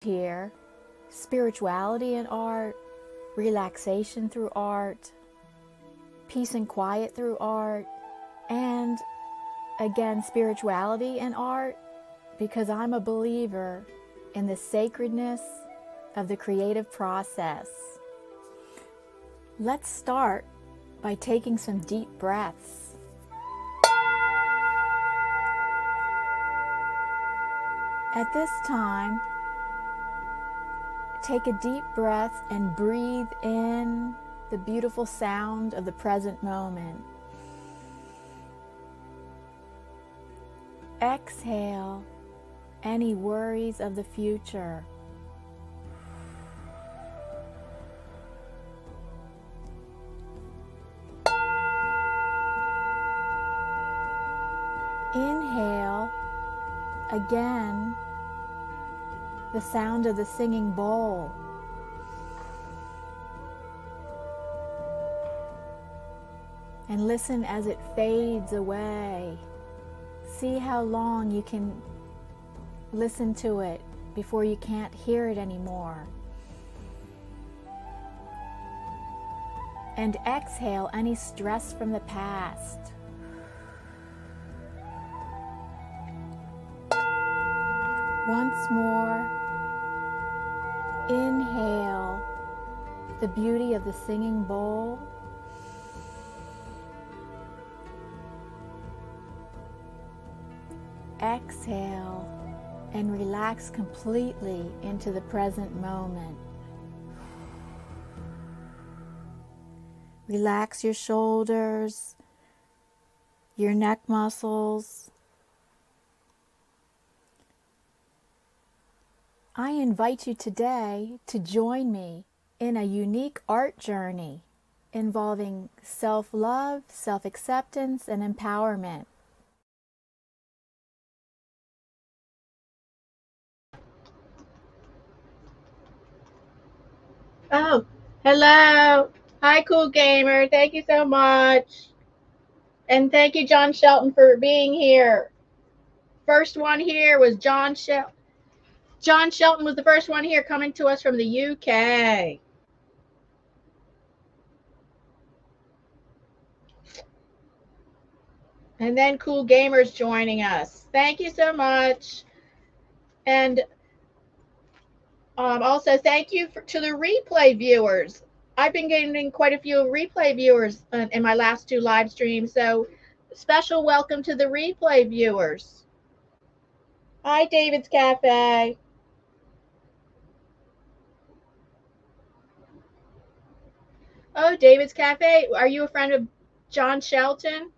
here, spirituality in art, relaxation through art, peace and quiet through art, and again, spirituality in art, because I'm a believer in the sacredness of the creative process. Let's start by taking some deep breaths. At this time, take a deep breath and breathe in the beautiful sound of the present moment. Exhale any worries of the future. Inhale again the sound of the singing bowl. And listen as it fades away. See how long you can listen to it before you can't hear it anymore. And exhale any stress from the past. Once more, inhale the beauty of the singing bowl. Exhale and relax completely into the present moment. Relax your shoulders, your neck muscles. I invite you today to join me in a unique art journey involving self-love, self-acceptance, and empowerment. Oh, hello. Hi, Cool Gamer. Thank you so much. And thank you, John Shelton, for being here. First one here was John Shelton. John Shelton was the first one here coming to us from the UK. And then Cool Gamers joining us. Thank you so much. And also thank you to the replay viewers. I've been getting quite a few replay viewers in my last two live streams. So special welcome to the replay viewers. Hi, David's Cafe. Oh, David's Cafe. Are you a friend of John Shelton?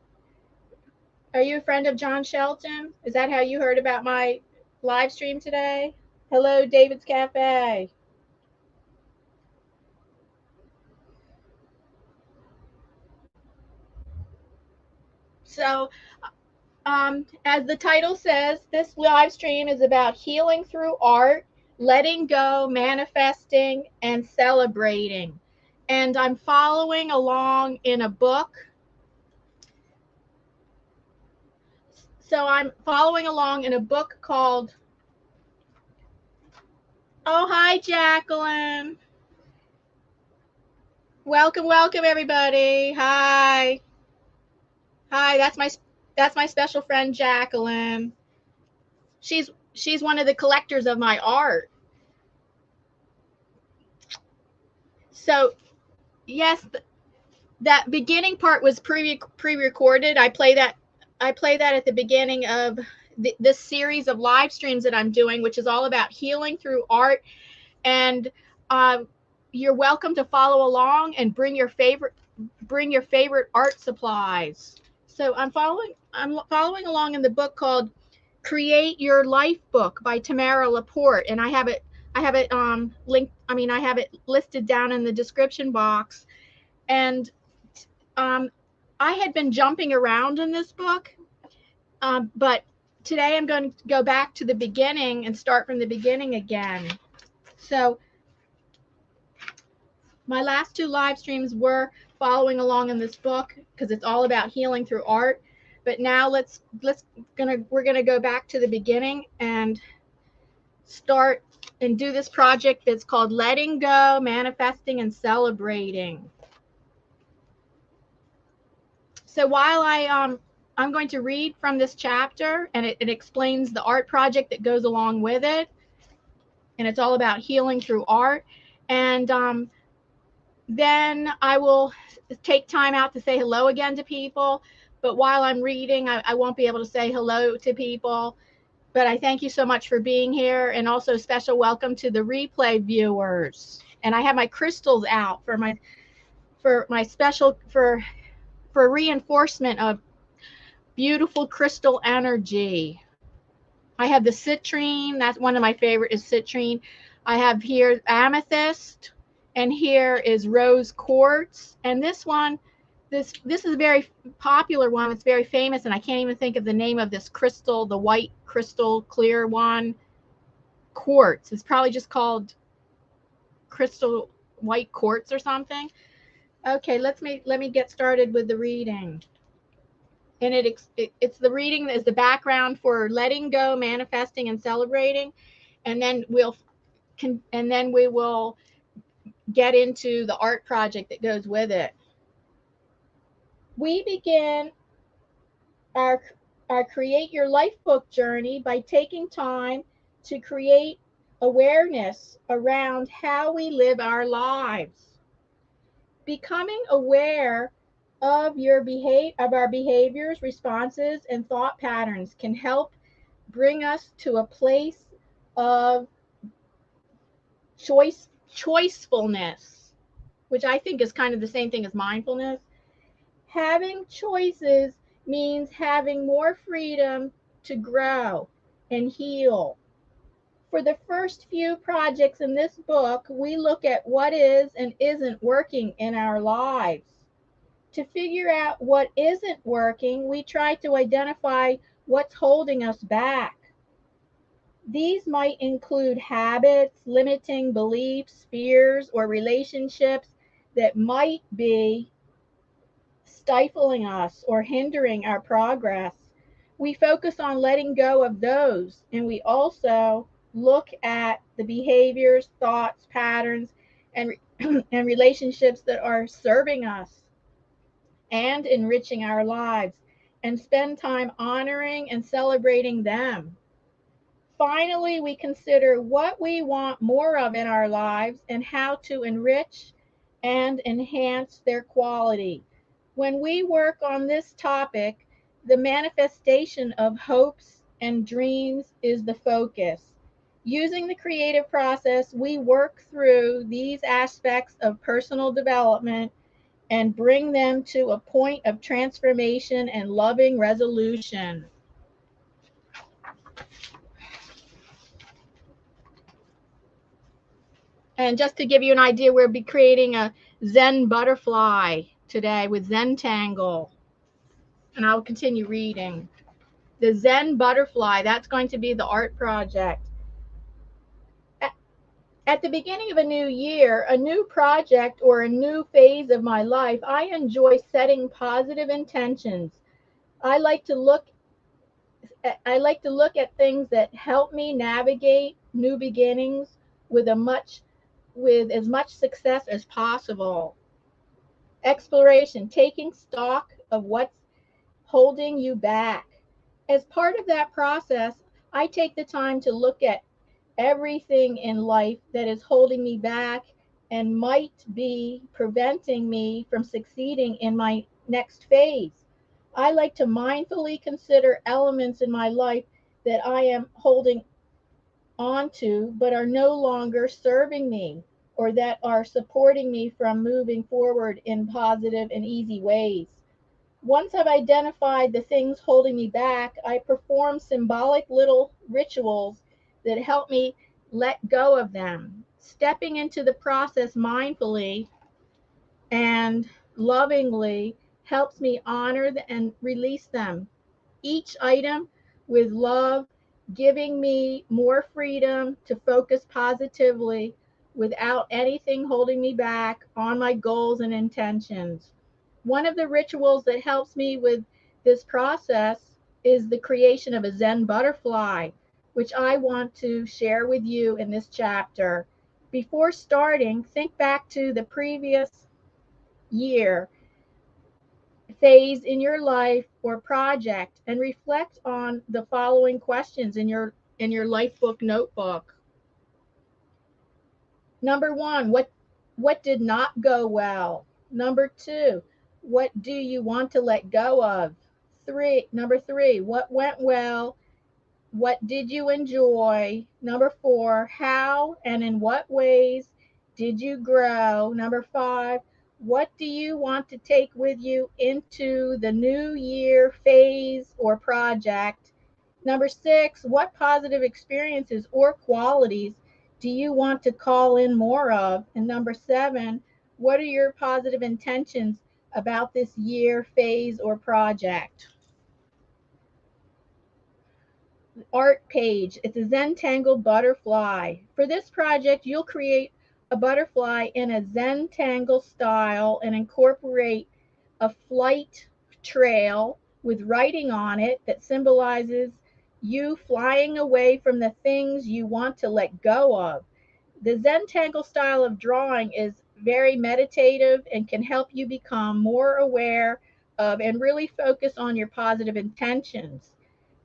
Are you a friend of John Shelton? Is that how you heard about my live stream today? Hello, David's Cafe. So, as the title says, this live stream is about healing through art, letting go, manifesting, and celebrating. And I'm following along in a book. So I'm following along in a book called, oh, hi, Jacqueline. Welcome, welcome, everybody. Hi. Hi, that's my special friend Jacqueline. She's one of the collectors of my art. So, yes, that beginning part was pre-recorded. I play that at the beginning of this series of live streams that I'm doing, which is all about healing through art. And you're welcome to follow along and bring your favorite art supplies. So I'm following along in the book called Create Your Life Book by Tamara Laporte, and I have it linked. I mean, I have it listed down in the description box. And I had been jumping around in this book, but today I'm going to go back to the beginning and start from the beginning again. So my last two live streams were following along in this book because it's all about healing through art. But now we're gonna go back to the beginning and start and do this project that's called Letting Go, Manifesting, and Celebrating. So while I'm going to read from this chapter, and it explains the art project that goes along with it, and it's all about healing through art. And then I will take time out to say hello again to people. But while I'm reading, I won't be able to say hello to people. But I thank you so much for being here, and also special welcome to the replay viewers. And I have my crystals out for my special for reinforcement of beautiful crystal energy. I have the citrine. That's one of my favorite is citrine. I have here amethyst, and here is rose quartz. And this one, this is a very popular one. It's very famous, and I can't even think of the name of this crystal, the white crystal clear one. Quartz. It's probably just called crystal white quartz or something. Okay, let me get started with the reading. And it's the reading that is the background for letting go, manifesting, and celebrating, and then we will get into the art project that goes with it. We begin our Create Your Life book journey by taking time to create awareness around how we live our lives. Becoming aware of our behaviors, responses, and thought patterns can help bring us to a place of choicefulness, which I think is kind of the same thing as mindfulness. Having choices means having more freedom to grow and heal. For the first few projects in this book, we look at what is and isn't working in our lives. To figure out what isn't working, we try to identify what's holding us back. These might include habits, limiting beliefs, fears, or relationships that might be stifling us or hindering our progress. We focus on letting go of those, and we also look at the behaviors, thoughts, patterns, and and relationships that are serving us and enriching our lives, and spend time honoring and celebrating them. Finally, we consider what we want more of in our lives and how to enrich and enhance their quality. When we work on this topic, the manifestation of hopes and dreams is the focus. Using the creative process, we work through these aspects of personal development and bring them to a point of transformation and loving resolution. And just to give you an idea, we'll be creating a Zen butterfly today with Zentangle. And I'll continue reading. The Zen butterfly, that's going to be the art project. At the beginning of a new year, a new project, or a new phase of my life, I enjoy setting positive intentions. I like to look at things that help me navigate new beginnings with as much success as possible. Exploration, taking stock of what's holding you back. As part of that process, I take the time to look at everything in life that is holding me back and might be preventing me from succeeding in my next phase. I like to mindfully consider elements in my life that I am holding onto but are no longer serving me, or that are supporting me from moving forward in positive and easy ways. Once I've identified the things holding me back, I perform symbolic little rituals that help me let go of them. Stepping into the process mindfully and lovingly helps me honor and release them. Each item with love, giving me more freedom to focus positively without anything holding me back on my goals and intentions. One of the rituals that helps me with this process is the creation of a Zen butterfly. which I want to share with you in this chapter. Before starting, think back to the previous year, phase in your life or project, and reflect on the following questions in your life book notebook. Number 1, what did not go well? Number 2, what do you want to let go of? Number 3, what went well? What did you enjoy? Number 4, how and in what ways did you grow? Number 5, what do you want to take with you into the new year phase or project? Number 6, what positive experiences or qualities do you want to call in more of? And number 7, what are your positive intentions about this year, phase, or project? Art page. It's a Zentangle butterfly. For this project, you'll create a butterfly in a Zentangle style and incorporate a flight trail with writing on it that symbolizes you flying away from the things you want to let go of. The Zentangle style of drawing is very meditative and can help you become more aware of and really focus on your positive intentions.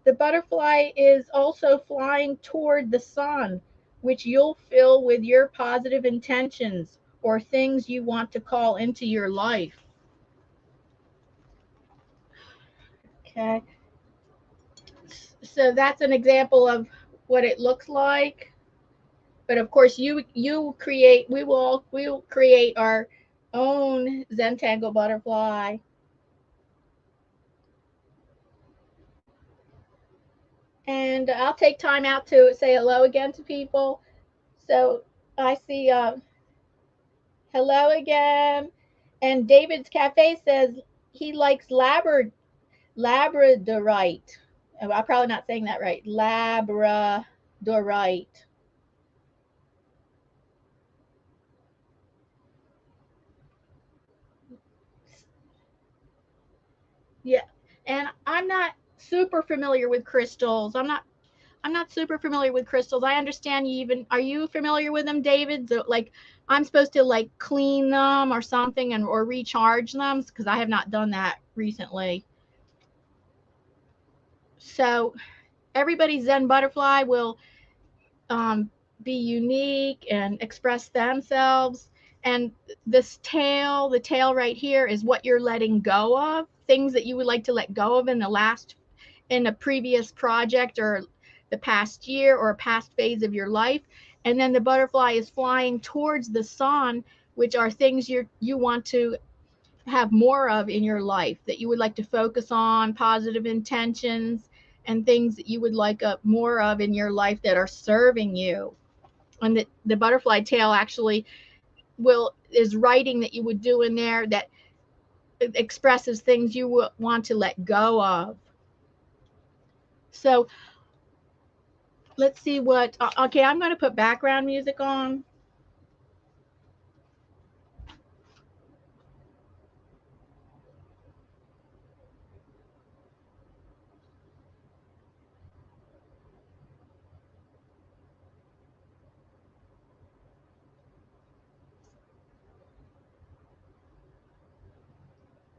The butterfly is also flying toward the sun, which you'll fill with your positive intentions or things you want to call into your life. Okay. So that's an example of what it looks like. But of course, we will create our own Zentangle butterfly. And I'll take time out to say hello again to people. So I see hello again. And David's Cafe says he likes Labradorite. I'm probably not saying that right. Labradorite. Yeah. And I'm not super familiar with crystals. I'm not super familiar with crystals. I understand are you familiar with them, David? So, like, I'm supposed to like clean them or something or recharge them, because I have not done that recently. So everybody's Zen butterfly will be unique and express themselves. And the tail right here is what you're letting go of, things that you would like to let go of in a previous project or the past year or past phase of your life. And then the butterfly is flying towards the sun, which are things you want to have more of in your life, that you would like to focus on, positive intentions and things that you would like more of in your life that are serving you. And the butterfly tail actually is writing that you would do in there that expresses things you want to let go of. So let's see what, okay, I'm going to put background music on.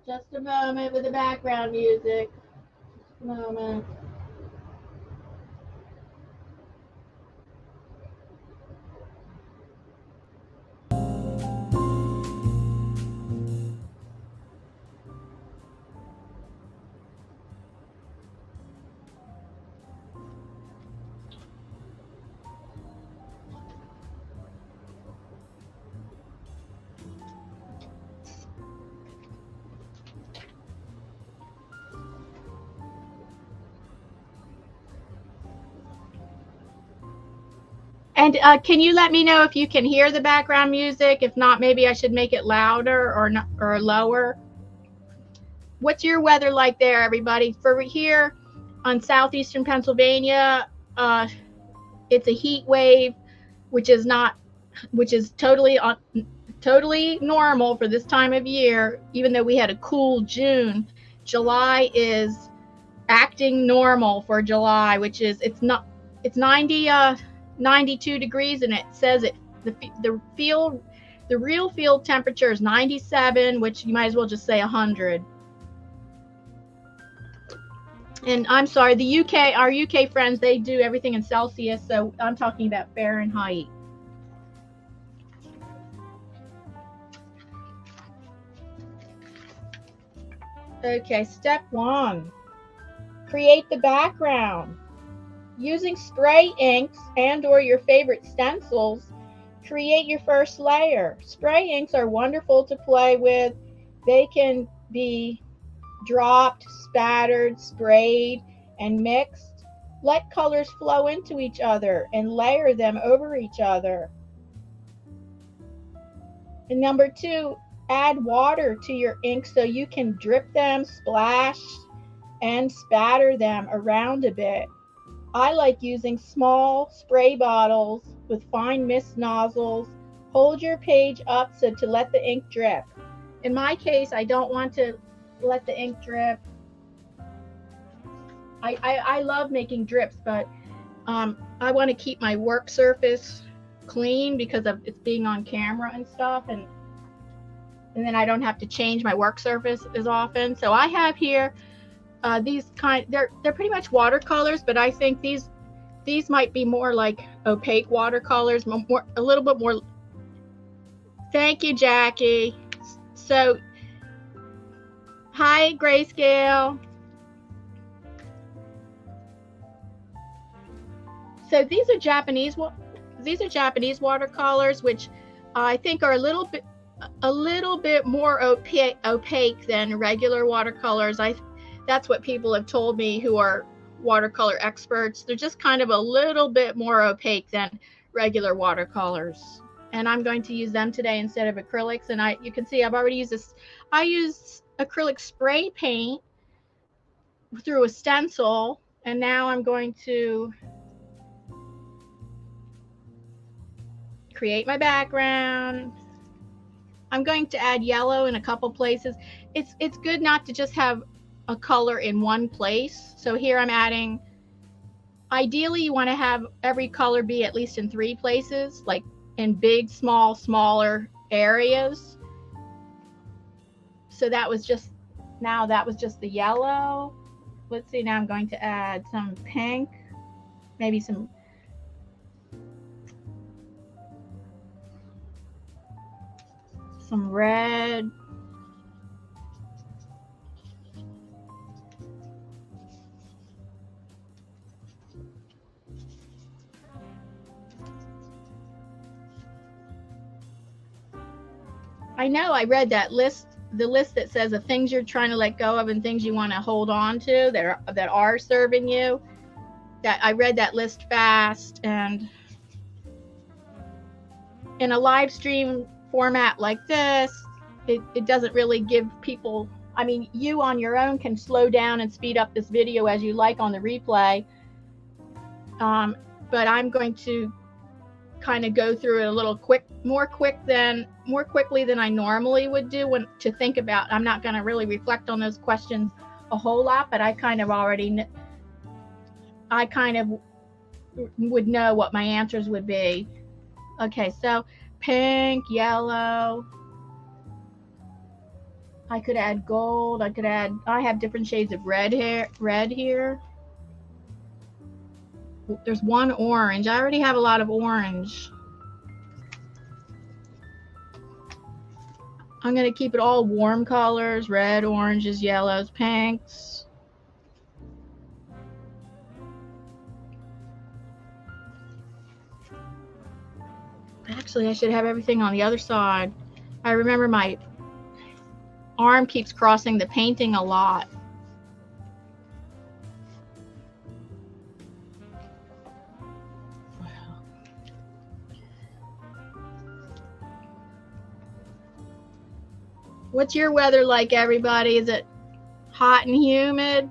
Just a moment with the background music. Just a moment. And can you let me know if you can hear the background music? If not, maybe I should make it louder or lower. What's your weather like there, everybody? For here on southeastern Pennsylvania, it's a heat wave, which is totally normal for this time of year. Even though we had a cool June, July is acting normal for July, which is it's not it's 92 degrees, and it says the real field temperature is 97, which you might as well just say 100. And I'm sorry, the UK, our UK friends, they do everything in Celsius, so I'm talking about Fahrenheit. Okay, step 1, create the background. Using spray inks and or your favorite stencils, create your first layer. Spray inks are wonderful to play with. They can be dropped, spattered, sprayed, and mixed. Let colors flow into each other and layer them over each other. And number 2, add water to your ink so you can drip them, splash, and spatter them around a bit. I like using small spray bottles with fine mist nozzles. Hold your page up so to let the ink drip. In my case, I don't want to let the ink drip. I love making drips, but I want to keep my work surface clean because of it's being on camera and stuff, and then I don't have to change my work surface as often. So I have here these they're pretty much watercolors, but I think these might be more like opaque watercolors, a little bit more. Thank you, Jackie. So, hi, Grayscale. So these are Japanese watercolors, which I think are a little bit more opaque than regular watercolors. That's what people have told me who are watercolor experts. They're just kind of a little bit more opaque than regular watercolors. And I'm going to use them today instead of acrylics. And you can see I've already used this. I used acrylic spray paint through a stencil, and now I'm going to create my background. I'm going to add yellow in a couple places. It's good not to just have a color in one place. So here I'm adding, ideally you want to have every color be at least in 3 places, like in big, small, smaller areas. So that was just the yellow. Let's see, now I'm going to add some pink, maybe some red. I know I read that list, the list that says of things you're trying to let go of and things you want to hold on to that are serving you. That I read that list fast, and in a live stream format like this, it doesn't really give people, I mean, you on your own can slow down and speed up this video as you like on the replay. But I'm going to kind of go through it a little more quickly than I normally would do to think about. I'm not going to really reflect on those questions a whole lot, but I kind of would know what my answers would be. Okay, so pink, yellow. I could add gold. I have different shades of red here. There's one orange. I already have a lot of orange. I'm going to keep it all warm colors, red, oranges, yellows, pinks. Actually, I should have everything on the other side. I remember my arm keeps crossing the painting a lot. What's your weather like, everybody? Is it hot and humid?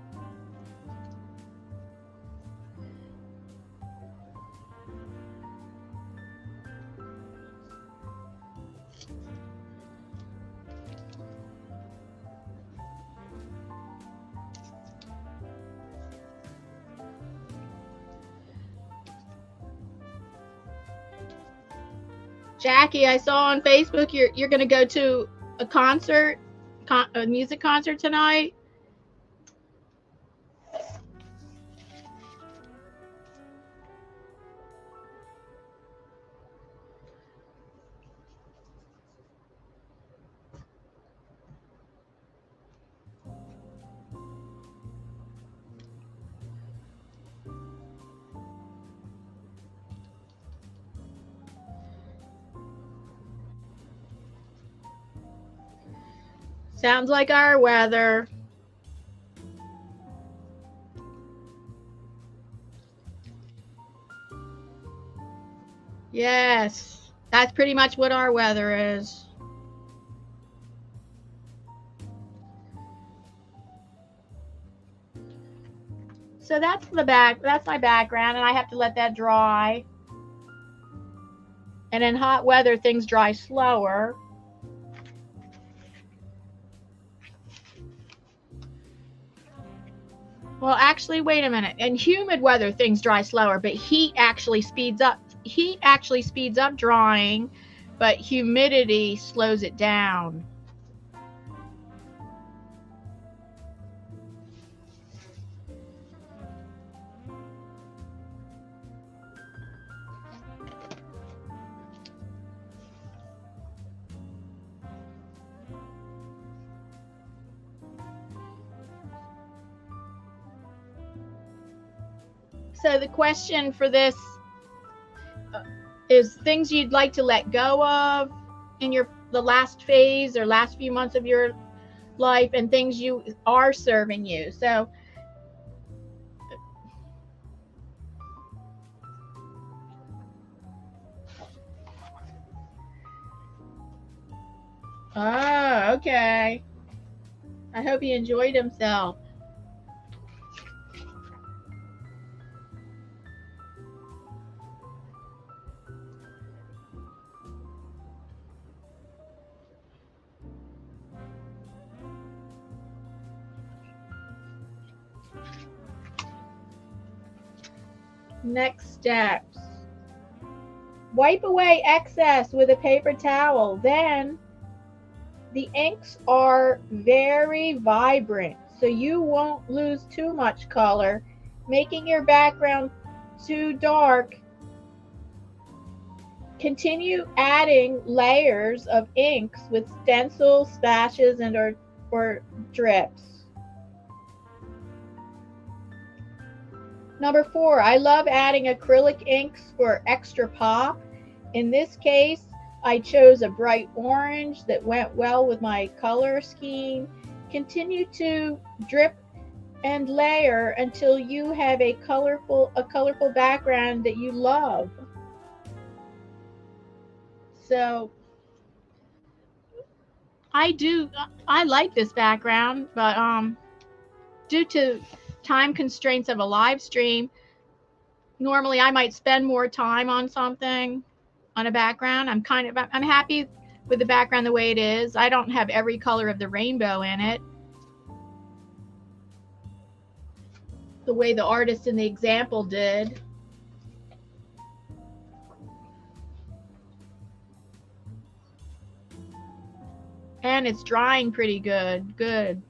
Jackie, I saw on Facebook you're going to go to a concert, a music concert tonight. Sounds like our weather. Yes, that's pretty much what our weather is. So that's my background, and I have to let that dry. And in hot weather, things dry slower. Well, actually, wait a minute. In humid weather, things dry slower, but heat actually speeds up. Heat actually speeds up drying, but humidity slows it down. So the question for this is things you'd like to let go of in the last phase or last few months of your life, and things you are serving you. So oh, okay. I hope he enjoyed himself. Next steps. Wipe away excess with a paper towel. Then the inks are very vibrant, so you won't lose too much color, making your background too dark. Continue adding layers of inks with stencils, splashes, and or drips. Number 4, I love adding acrylic inks for extra pop. In this case, I chose a bright orange that went well with my color scheme. Continue to drip and layer until you have a colorful background that you love. So I like this background, but due to time constraints of a live stream, normally I might spend more time on something, on a background. I'm happy with the background the way it is. I don't have every color of the rainbow in it, the way the artist in the example did. And it's drying pretty good. Good.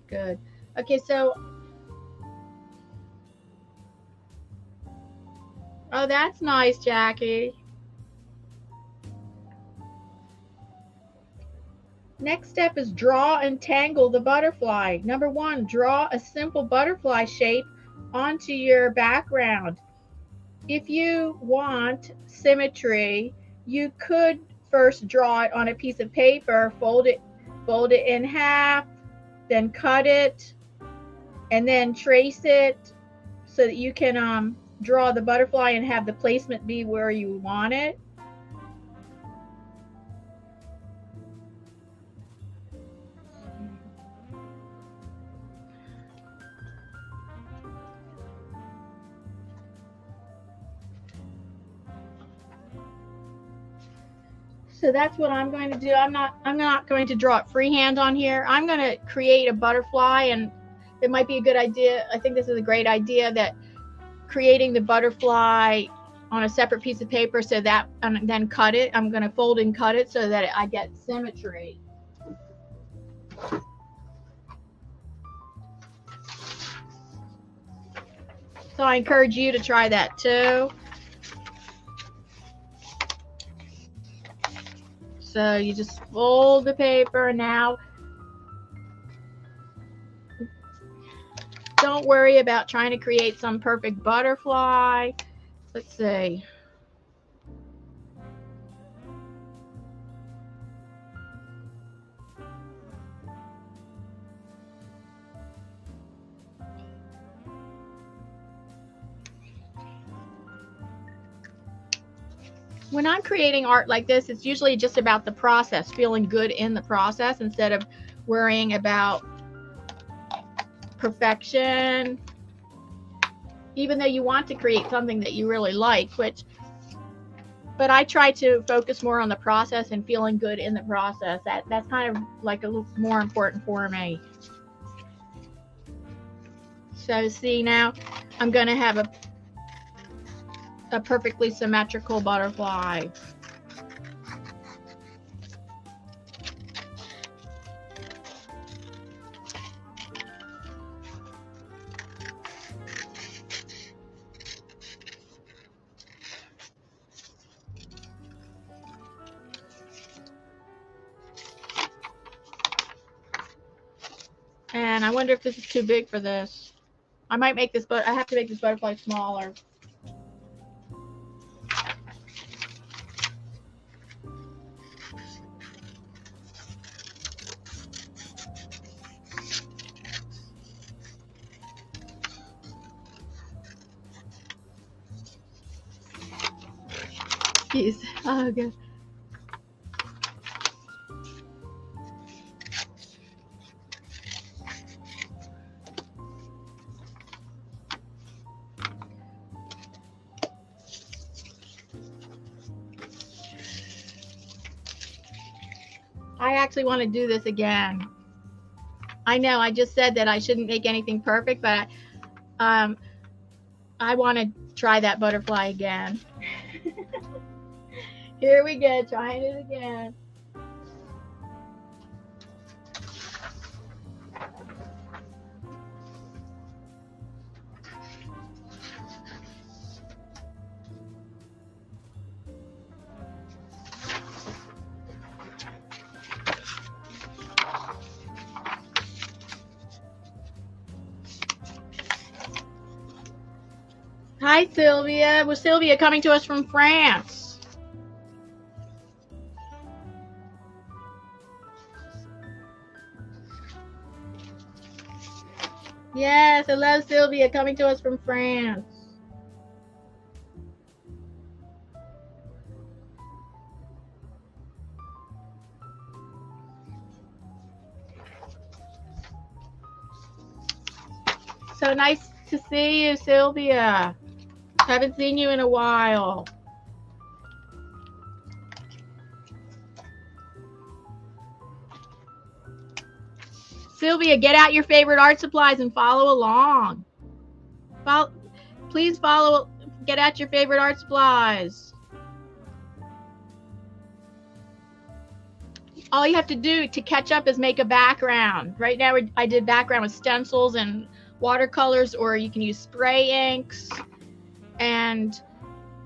Okay, so oh, that's nice, Jackie. Next step is draw and tangle the butterfly. Number 1, draw a simple butterfly shape onto your background. If you want symmetry, you could first draw it on a piece of paper, fold it in half, then cut it, and then trace it so that you can draw the butterfly and have the placement be where you want it. So that's what I'm going to do. I'm not going to draw it freehand on here. I'm going to create a butterfly, and it might be a good idea. I think this is a great idea, that creating the butterfly on a separate piece of paper, so that, and then cut it. I'm going to fold and cut it so that I get symmetry. So I encourage you to try that too. So you just fold the paper. Now don't worry about trying to create some perfect butterfly. Let's see. When I'm creating art like this, it's usually just about the process, feeling good in the process instead of worrying about perfection. Even though you want to create something that you really like, but I try to focus more on the process and feeling good in the process. That's kind of like a little more important for me. So see, now I'm going to have a perfectly symmetrical butterfly. And I wonder if this is too big for this. I might make this, but I have to make this butterfly smaller. Oh, good. I actually want to do this again. I know I just said that I shouldn't make anything perfect, but I want to try that butterfly again. Here we go, trying it again. Hi, Sylvia. Was Sylvia coming to us from France? Yes, hello, Sylvia, coming to us from France. So nice to see you, Sylvia. Haven't seen you in a while. Sylvia, get out your favorite art supplies and follow along. Please follow, get out your favorite art supplies. All you have to do to catch up is make a background. Right now I did background with stencils and watercolors, or you can use spray inks. And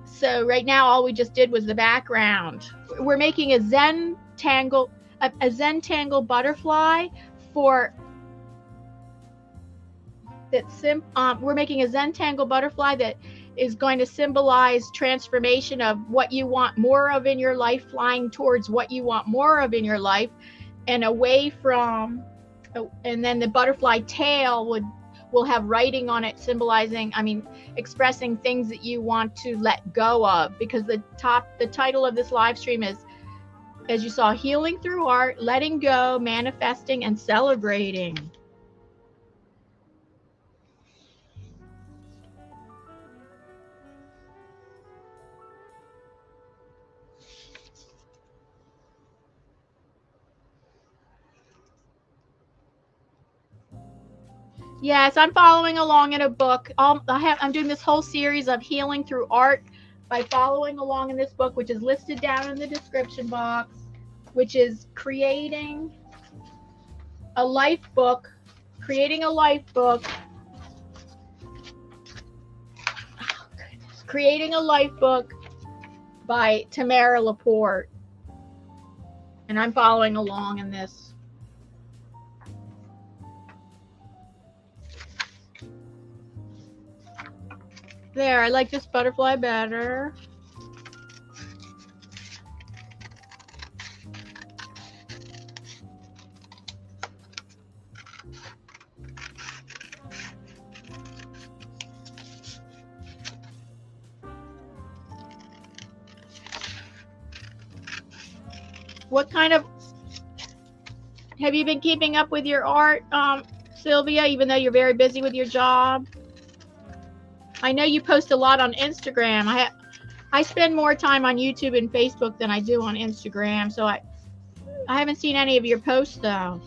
so right now all we just did was the background. We're making a Zentangle butterfly for we're making a Zentangle butterfly that is going to symbolize transformation of what you want more of in your life, flying towards what you want more of in your life, and away from, and then the butterfly tail will have writing on it symbolizing, expressing things that you want to let go of, because the title of this live stream is, as you saw, Healing Through Art, Letting Go, Manifesting, and Celebrating. Yes, I'm following along in a book. I'm doing this whole series of Healing Through Art by following along in this book, which is listed down in the description box, which is creating a life book. Creating a life book. Oh, goodness. Creating a life book by Tamara Laporte. And I'm following along in this. There, I like this butterfly better. What kind of, have you been keeping up with your art, Sylvia, even though you're very busy with your job? I know you post a lot on Instagram. I spend more time on YouTube and Facebook than I do on Instagram, so I haven't seen any of your posts though.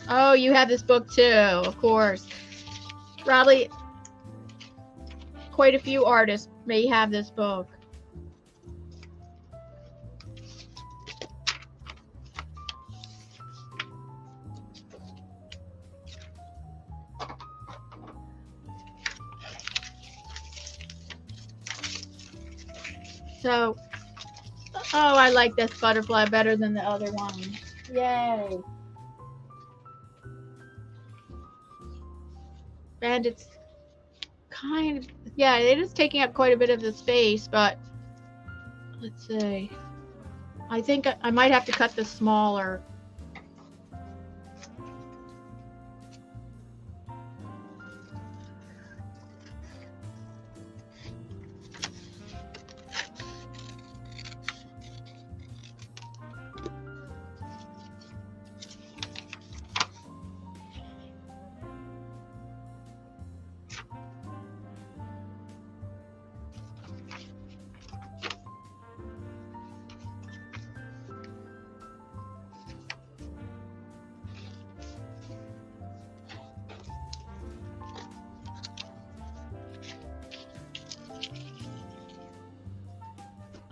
Oh, you have this book too, of course. Probably quite a few artists may have this book. So, oh, I like this butterfly better than the other one. Yay. And it's kind of, yeah, it is taking up quite a bit of the space, but let's see. I think I might have to cut this smaller.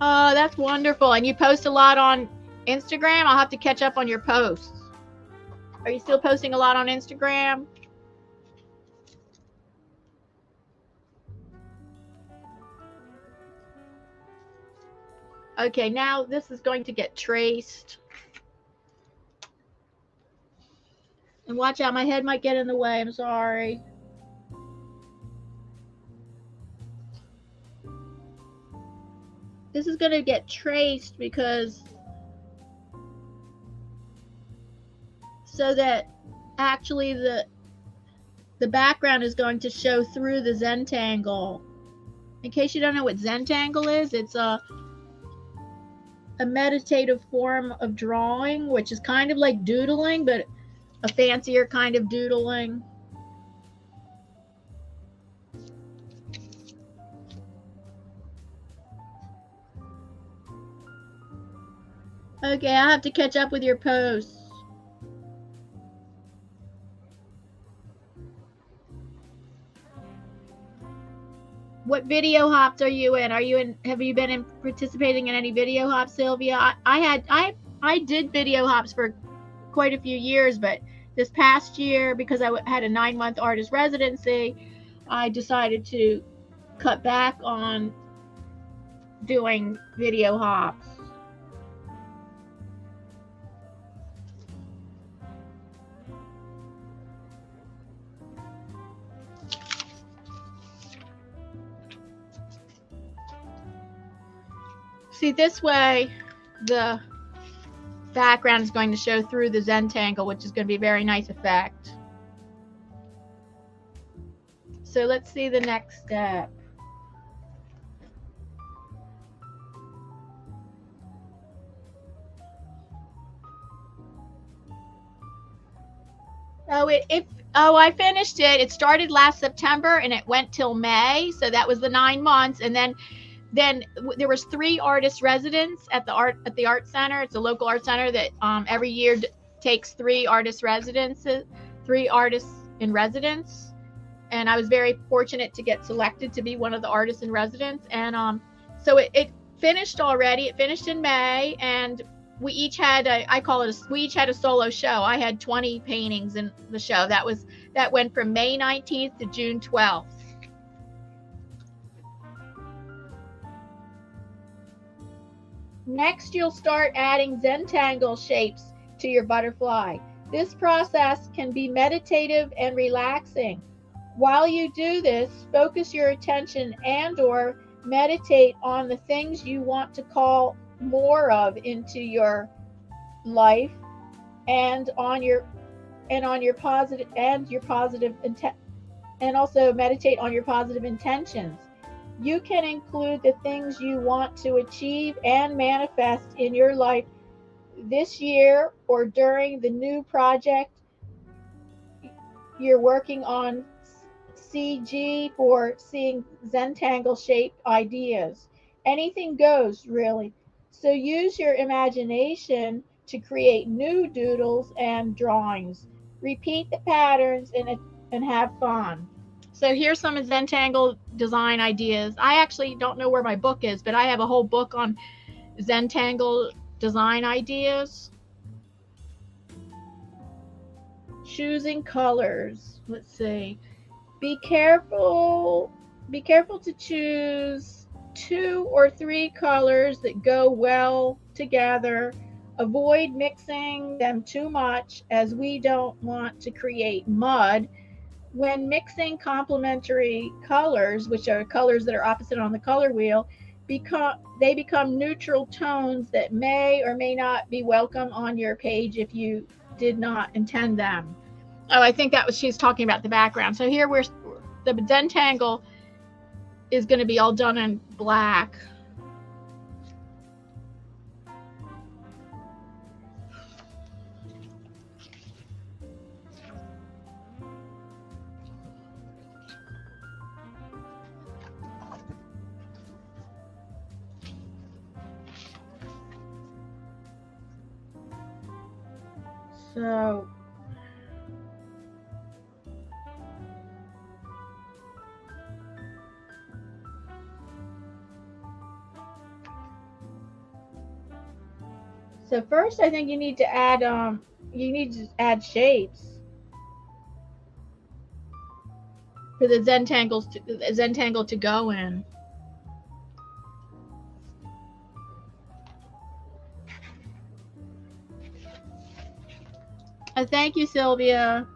Oh, that's wonderful. And you post a lot on Instagram? I'll have to catch up on your posts. Are you still posting a lot on Instagram? Okay, now this is going to get traced. And watch out, my head might get in the way. I'm sorry. This is going to get traced because so that actually the background is going to show through the Zentangle. In case you don't know what Zentangle is, it's a meditative form of drawing, which is kind of like doodling, but a fancier kind of doodling. Okay, I'll have to catch up with your posts. What video hops are you in? Have you been participating in any video hops, Sylvia? I did video hops for quite a few years, but this past year, because I had a 9-month artist residency, I decided to cut back on doing video hops. See, this way, the background is going to show through the Zentangle, which is going to be a very nice effect. So let's see the next step. I finished it. It started last September and it went till May. So that was the 9 months. And then there was 3 artist residents at the art center. It's a local art center that every year takes 3 artists in residence, and I was very fortunate to get selected to be one of the artists in residence. And so it finished already. It finished in May, and we each had we each had a solo show. I had 20 paintings in the show. That went from May 19th to June 12th. Next, you'll start adding Zentangle shapes to your butterfly. This process can be meditative and relaxing. While you do this, focus your attention and/or meditate on the things you want to call more of into your life, and also meditate on your positive intentions. You can include the things you want to achieve and manifest in your life this year or during the new project you're working on. CG for seeing Zentangle shaped ideas. Anything goes, really. So use your imagination to create new doodles and drawings. Repeat the patterns and have fun. So here's some Zentangle design ideas. I actually don't know where my book is, but I have a whole book on Zentangle design ideas. Choosing colors. Let's see. Be careful to choose 2 or 3 colors that go well together. Avoid mixing them too much, as we don't want to create mud. When mixing complementary colors, which are colors that are opposite on the color wheel, they become neutral tones that may or may not be welcome on your page if you did not intend them. Oh, I think she's talking about the background. So here the Zentangle is going to be all done in black. So first, I think you need to add shapes for the Zentangle to go in. Thank you, Sylvia.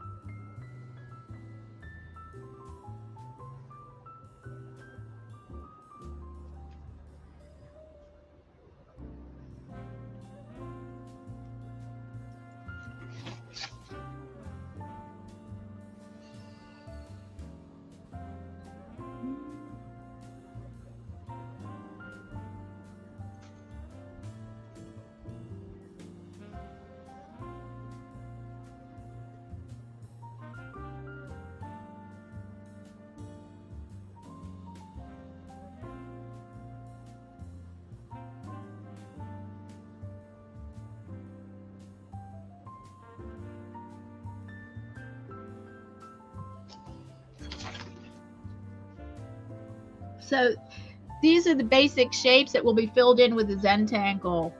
So these are the basic shapes that will be filled in with the Zentangle.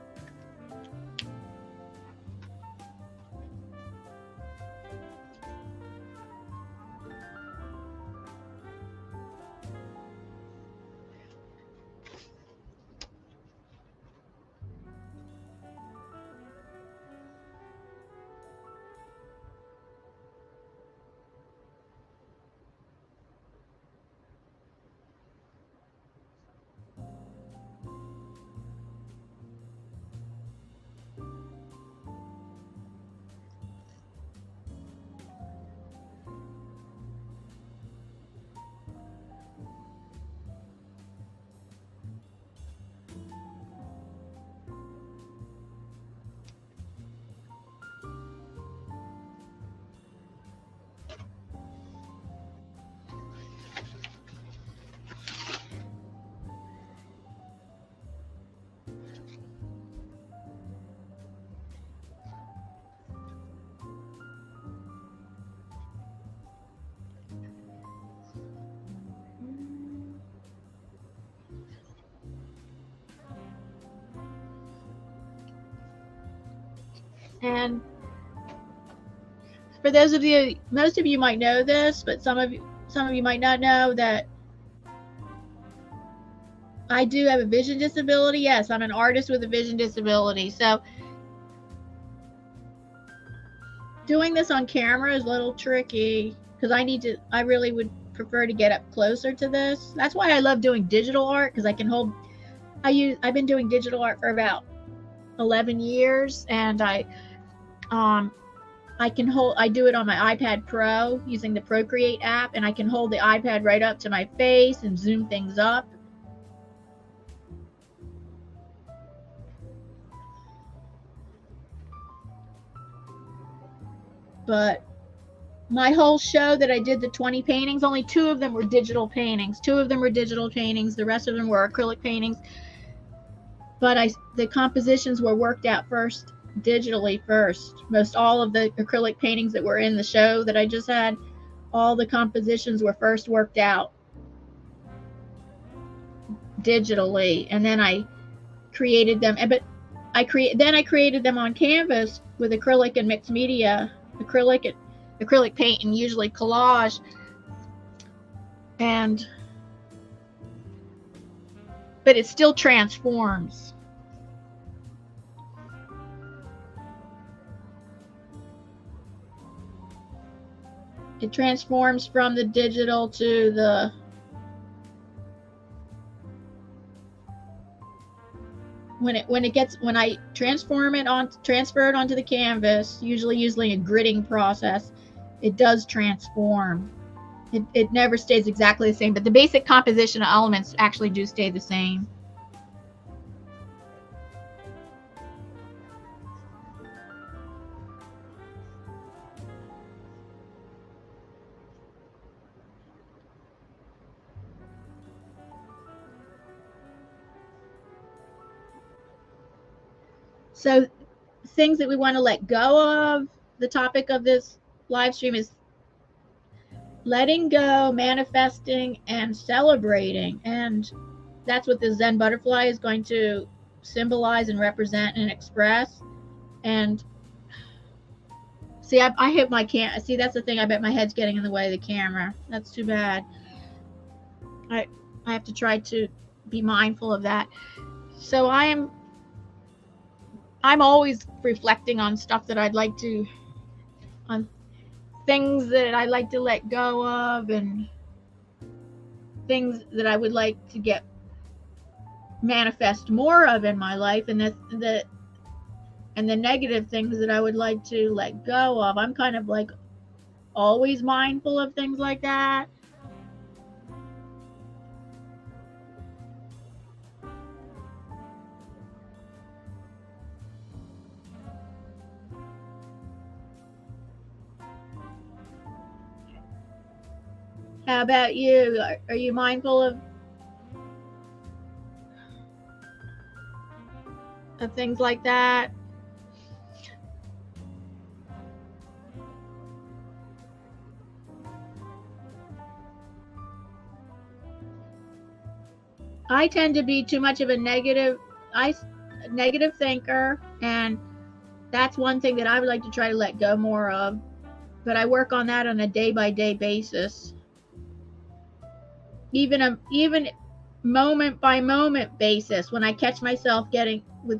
And for those of you, most of you might know this, but some of you might not know that I do have a vision disability. Yes, I'm an artist with a vision disability. So doing this on camera is a little tricky because I really would prefer to get up closer to this. That's why I love doing digital art, because I can hold, I've been doing digital art for about 11 years, and I do it on my iPad Pro using the Procreate app, and I can hold the iPad right up to my face and zoom things up. But my whole show that I did, the 20 paintings, only 2 of them were digital paintings. 2 of them were digital paintings. The rest of them were acrylic paintings. But the compositions were worked out first, digitally first. Most all of the acrylic paintings that were in the show that I just had, all the compositions were first worked out digitally, and then I created them. But I created them on canvas with acrylic and mixed media, acrylic paint, and usually collage. But it still transforms. It transforms from the digital to the when I transfer it onto the canvas, usually a gridding process, it does transform. It never stays exactly the same, but the basic composition elements actually do stay the same. So things that we want to let go of, the topic of this live stream is letting go, manifesting, and celebrating. And that's what the Zen butterfly is going to symbolize and represent and express. And see, I hit my camera. See, that's the thing. I bet my head's getting in the way of the camera. That's too bad. I have to try to be mindful of that. So I'm always reflecting on stuff that on things that I'd like to let go of, and things that I would like to manifest more of in my life, and the negative things that I would like to let go of. I'm kind of like always mindful of things like that. How about you? Are you mindful of things like that? I tend to be too much of a negative thinker, and that's one thing that I would like to try to let go more of. But I work on that on a day-by-day basis. Even moment-by-moment basis, when I catch myself getting with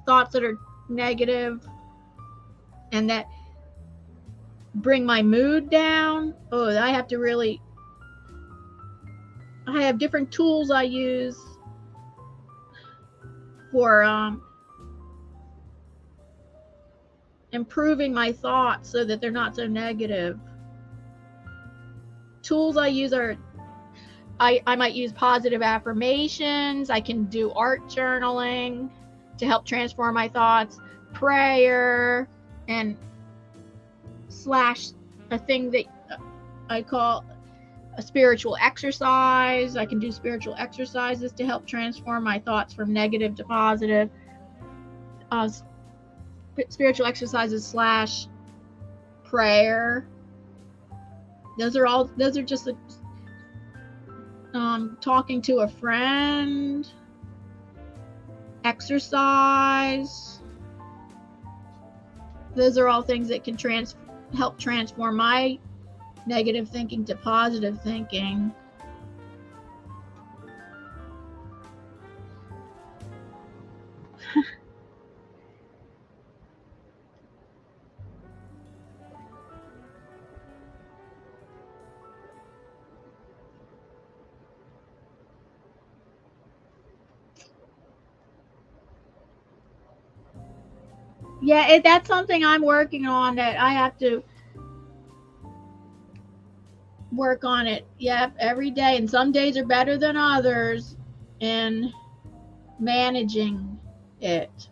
thoughts that are negative and that bring my mood down, I have different tools I use for improving my thoughts so that they're not so negative. Tools I use are, I might use positive affirmations. I can do art journaling to help transform my thoughts, prayer, and / a thing that I call a spiritual exercise. I can do spiritual exercises to help transform my thoughts from negative to positive. Spiritual exercises / prayer. Those are just talking to a friend, exercise, those are all things that can help transform my negative thinking to positive thinking. Yeah, that's something I'm working on, that I have to work on it. Yep, every day. And some days are better than others in managing it.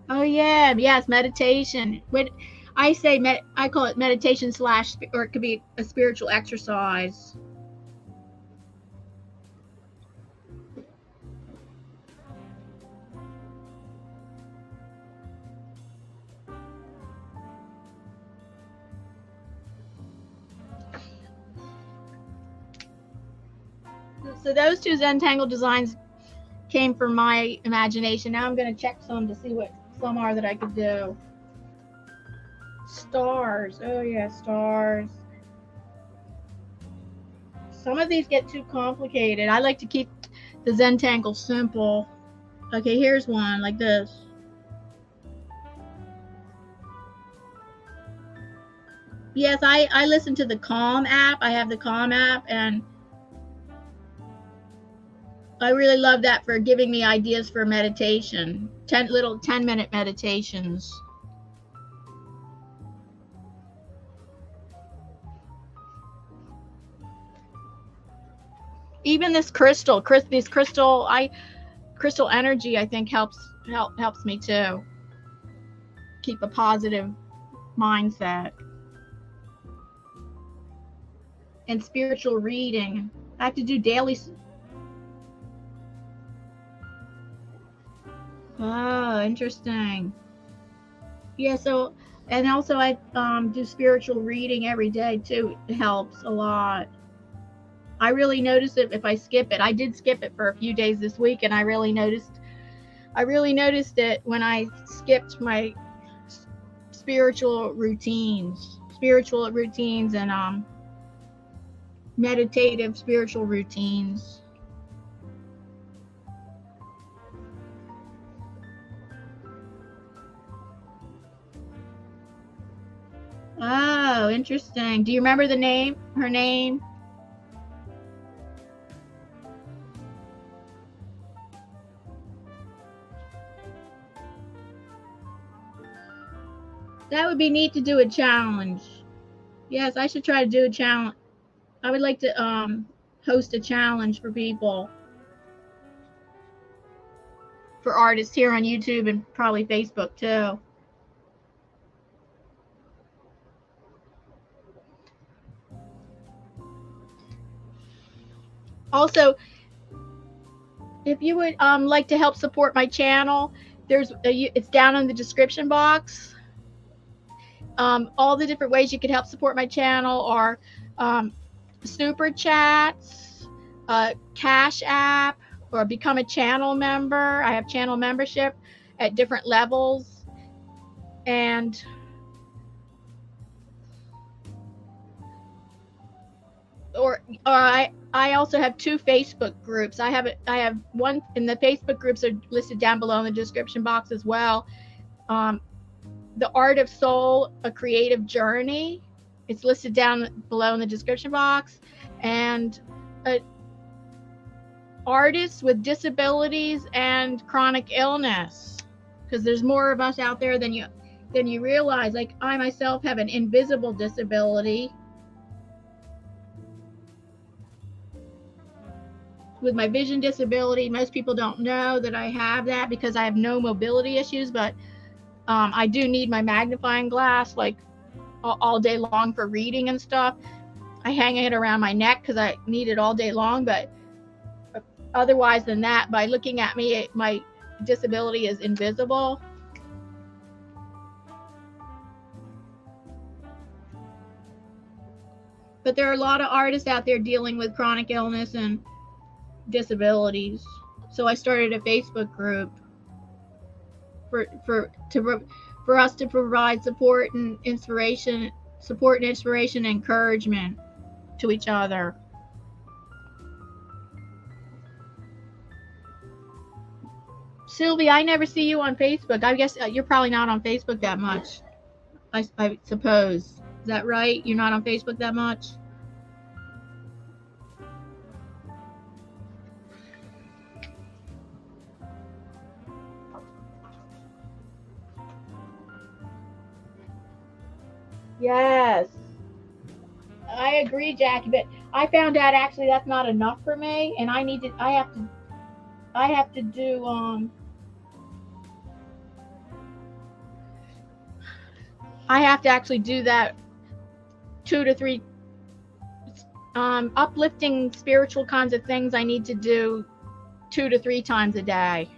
Oh yeah, yes, meditation. What I say, I call it meditation slash, or it could be a spiritual exercise. So those two Zentangle designs came from my imagination. Now I'm going to check some to see what some are that I could do. Stars. Oh yeah, stars. Some of these get too complicated. I like to keep the Zentangle simple. Okay, here's one like this. Yes, I listen to the Calm app. I have the Calm app, and I really love that for giving me ideas for meditation. 10-minute meditations. Even this crystal energy, I think helps me too. Keep a positive mindset. And spiritual reading. I have to do daily. Oh, interesting. Yeah, so, and also I do spiritual reading every day too. It helps a lot. I really notice it if I skip it. I did skip it for a few days this week, and I really noticed it when I skipped my spiritual routines and meditative spiritual routines. Oh, interesting. Do you remember her name? That would be neat to do a challenge. Yes, I should try to do a challenge. I would like to host a challenge for people, for artists here on YouTube and probably Facebook too. Also, if you would like to help support my channel, it's down in the description box. All the different ways you can help support my channel are super chats, Cash App, or become a channel member. I have channel membership at different levels, and I also have 2 Facebook groups. I have one, and the Facebook groups are listed down below in the description box as well. The Art of Soul, A Creative Journey. It's listed down below in the description box. And artists with disabilities and chronic illness, because there's more of us out there than you realize. Like, I myself have an invisible disability. With my vision disability, most people don't know that I have that because I have no mobility issues, but I do need my magnifying glass like all day long for reading and stuff. I hang it around my neck because I need it all day long, but otherwise than that, by looking at me, my disability is invisible. But there are a lot of artists out there dealing with chronic illness and disabilities. So I started a Facebook group for us to provide support and inspiration, and encouragement to each other. Sylvia, I never see you on Facebook. I guess you're probably not on Facebook that much. I suppose. Is that right? You're not on Facebook that much? Yes. I agree, Jackie, but I found out actually that's not enough for me, and I have to do I have to actually do that 2 to 3 uplifting spiritual kinds of things. I need to do 2 to 3 times a day.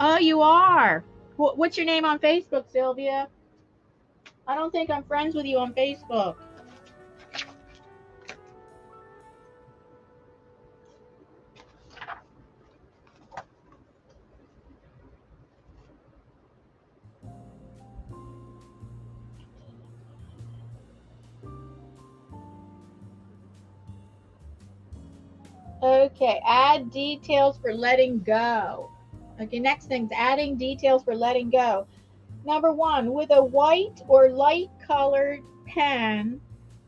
Oh, you are? What's your name on Facebook, Sylvia? I don't think I'm friends with you on Facebook. Okay, add details for letting go. Okay, next thing's adding details for letting go. Number 1, with a white or light colored pen,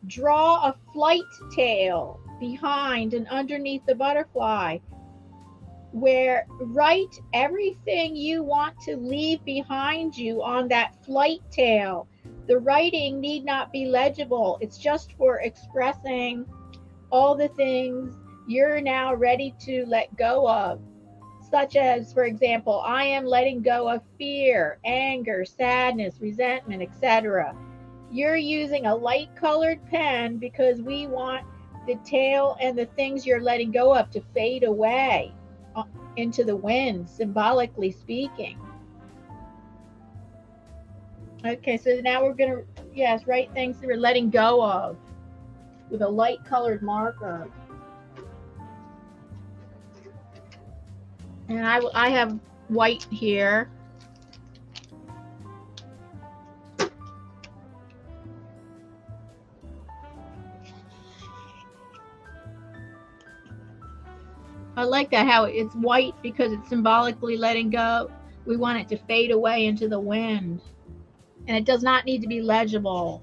draw a flight tail behind and underneath the butterfly, where write everything you want to leave behind you on that flight tail. The writing need not be legible. It's just for expressing all the things you're now ready to let go of, such as, for example, I am letting go of fear, anger, sadness, resentment, etc. You're using a light colored pen because we want the tail and the things you're letting go of to fade away into the wind, symbolically speaking. Okay, so now we're going to, yes, write things that we're letting go of with a light colored marker. And I have white here. I like that, how it's white because it's symbolically letting go. We want it to fade away into the wind. And it does not need to be legible.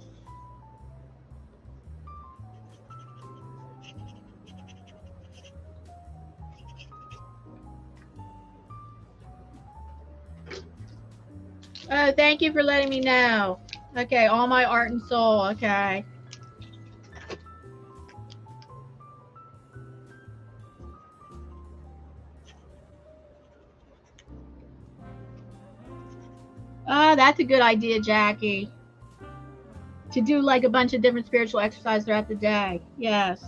Oh, thank you for letting me know. Okay, all my art and soul. Okay. Oh, that's a good idea, Jackie. To do like a bunch of different spiritual exercises throughout the day. Yes.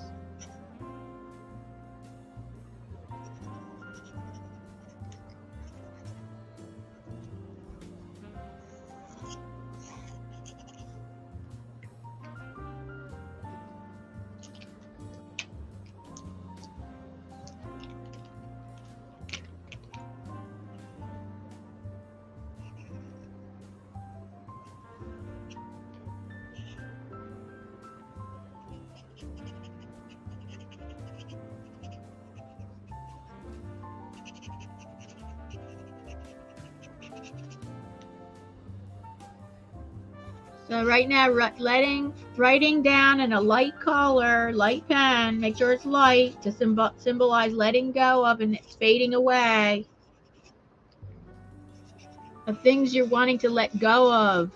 So right now, writing down in a light color, light pen, make sure it's light to symbolize letting go of and it's fading away of things you're wanting to let go of.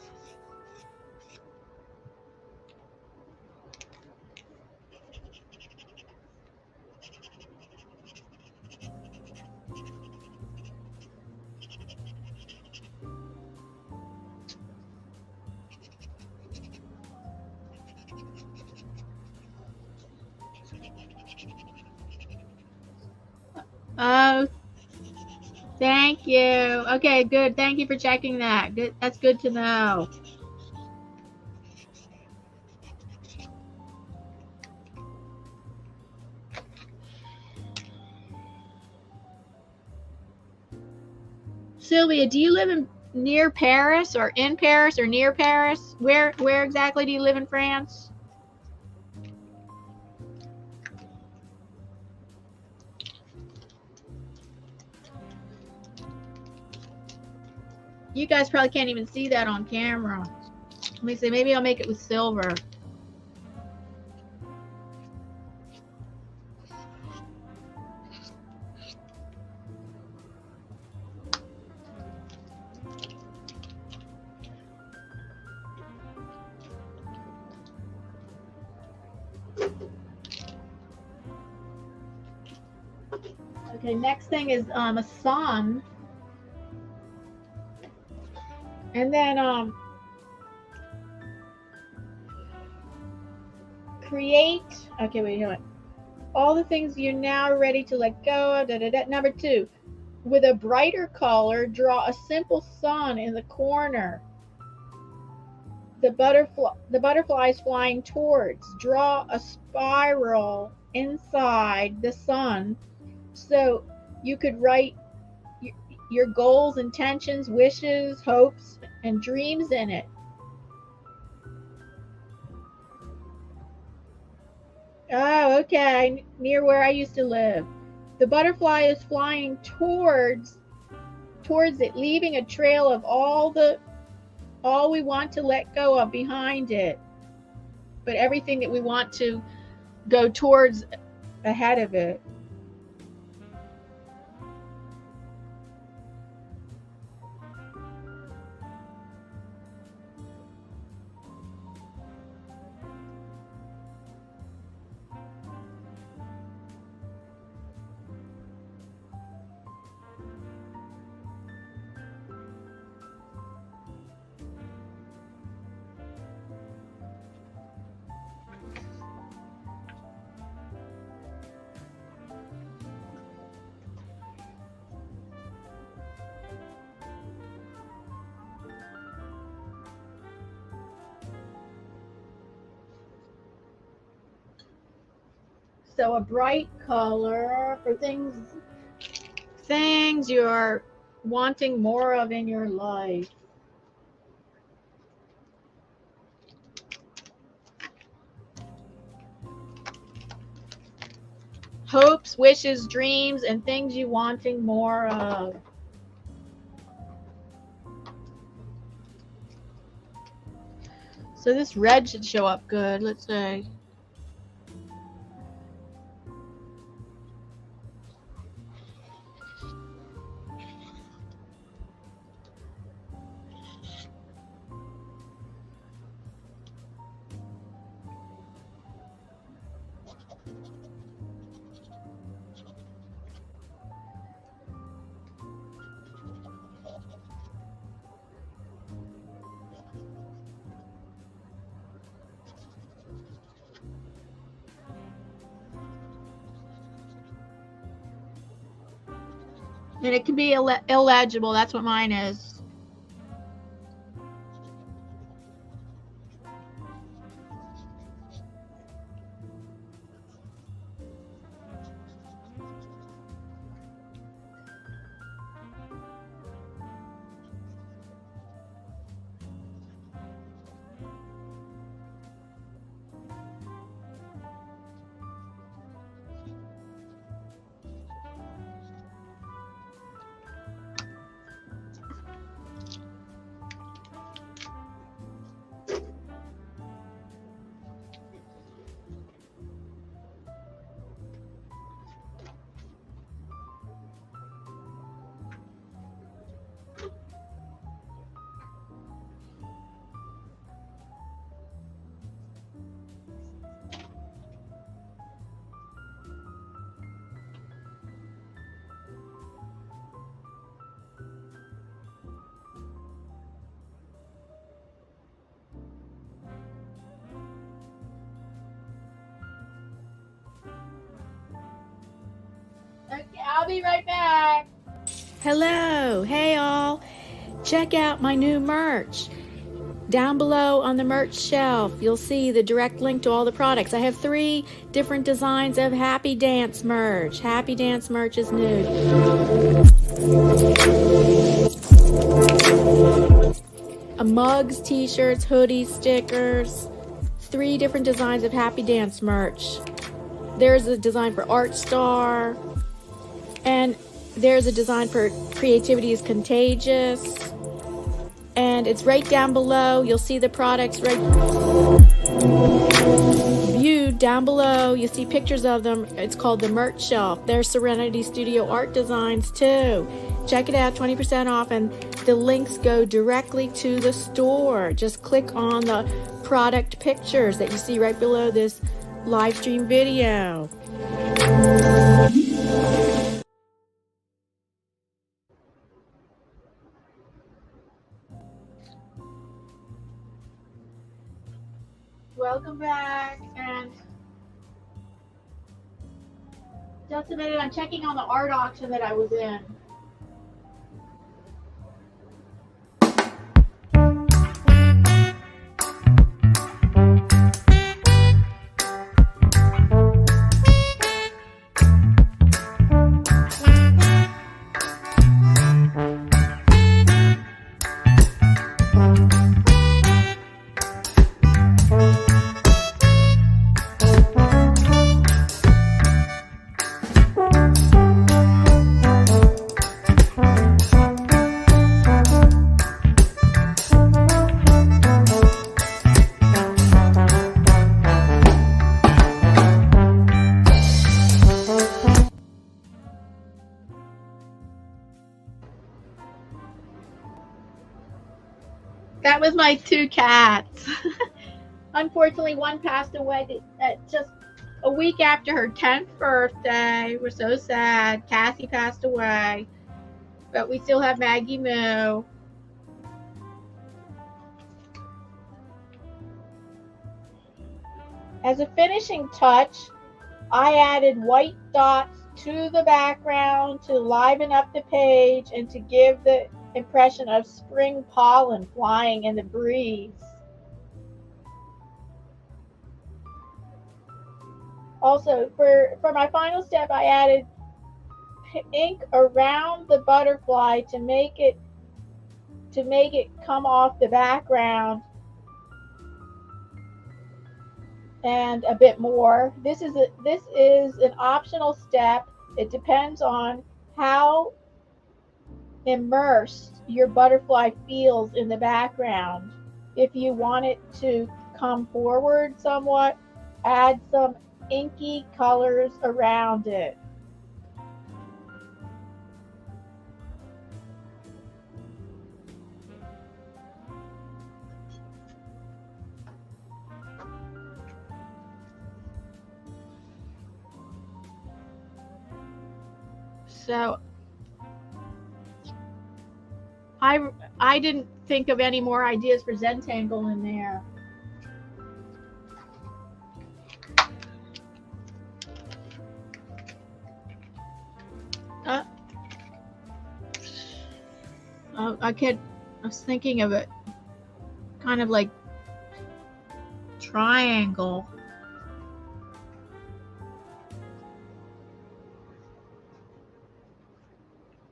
Oh, thank you. Okay, good. Thank you for checking that. Good. That's good to know. Sylvia, do you live in near Paris or in Paris or near Paris? Where exactly do you live in France? You guys probably can't even see that on camera. Let me see. Maybe I'll make it with silver. Okay, next thing is a sun. And then create, okay, wait, hold on. All the things you're now ready to let go of. Number 2, with a brighter color, draw a simple sun in the corner. The butterfly is flying towards. Draw a spiral inside the sun so you could write your goals, intentions, wishes, hopes, and dreams in it. Oh, okay. Near where I used to live. The butterfly is flying towards it, leaving a trail of all we want to let go of behind it. But everything that we want to go towards ahead of it. So a bright color for things you're wanting more of in your life. Hopes, wishes, dreams, and things you wanting more of. So this red should show up good. Let's see. And it can be illegible. That's what mine is. I'll be right back. Hello, hey all. Check out my new merch. Down below on the merch shelf, you'll see the direct link to all the products. I have 3 different designs of Happy Dance merch. Happy Dance merch is new. Mugs, t-shirts, hoodies, stickers. 3 different designs of Happy Dance merch. There's a design for Art Star, and there's a design for Creativity is Contagious. And it's right down below. You'll see the products right viewed down below. You see pictures of them. It's called the merch shelf. There's Serenity Studio art designs too. Check it out, 20% off, and the links go directly to the store. Just click on the product pictures that you see right below this live stream video. Welcome back, and just a minute, I'm checking on the art auction that I was in. That was my 2 cats. Unfortunately, one passed away just a week after her 10th birthday. We're so sad. Cassie passed away, but we still have Maggie Moo. As a finishing touch, I added white dots to the background to liven up the page and to give the impression of spring pollen flying in the breeze. Also, for my final step, I added ink around the butterfly to make it come off the background, and a bit more. This is an optional step. It depends on how immersed your butterfly feels in the background. If you want it to come forward somewhat, add some inky colors around it. So I didn't think of any more ideas for Zentangle in there. I was thinking of it kind of like triangle.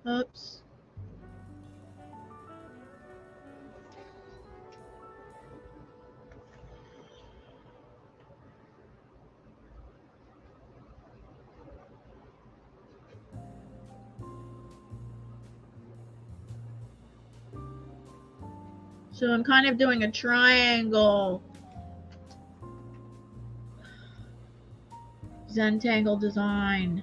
Oops. So I'm kind of doing a triangle Zentangle design.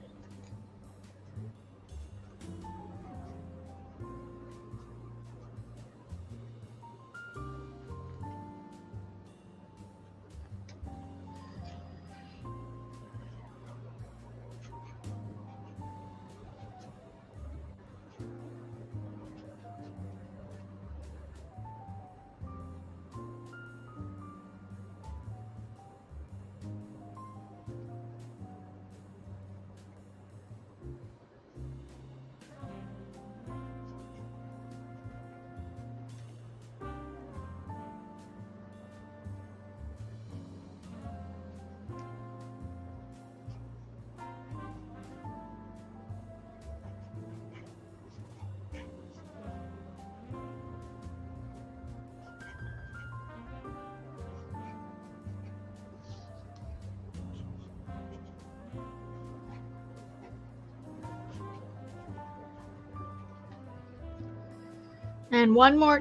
And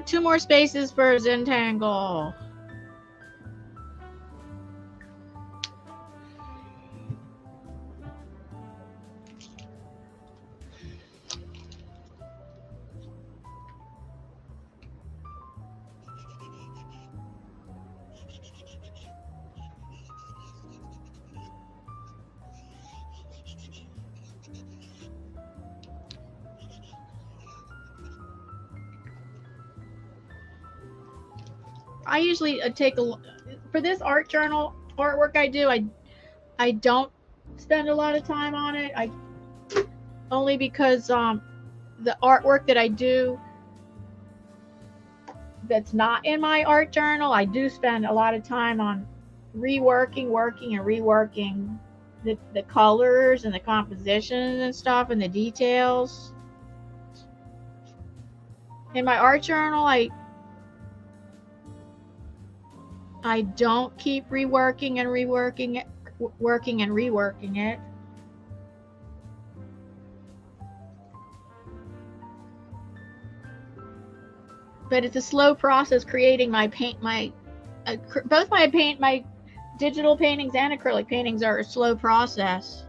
two more spaces for Zentangle. I usually take for this art journal artwork I do, I don't spend a lot of time on it. Only because the artwork that I do that's not in my art journal, I do spend a lot of time on working and reworking the colors and the compositions and stuff and the details. In my art journal, I don't keep reworking and reworking it. But it's a slow process creating my both my digital paintings and acrylic paintings are a slow process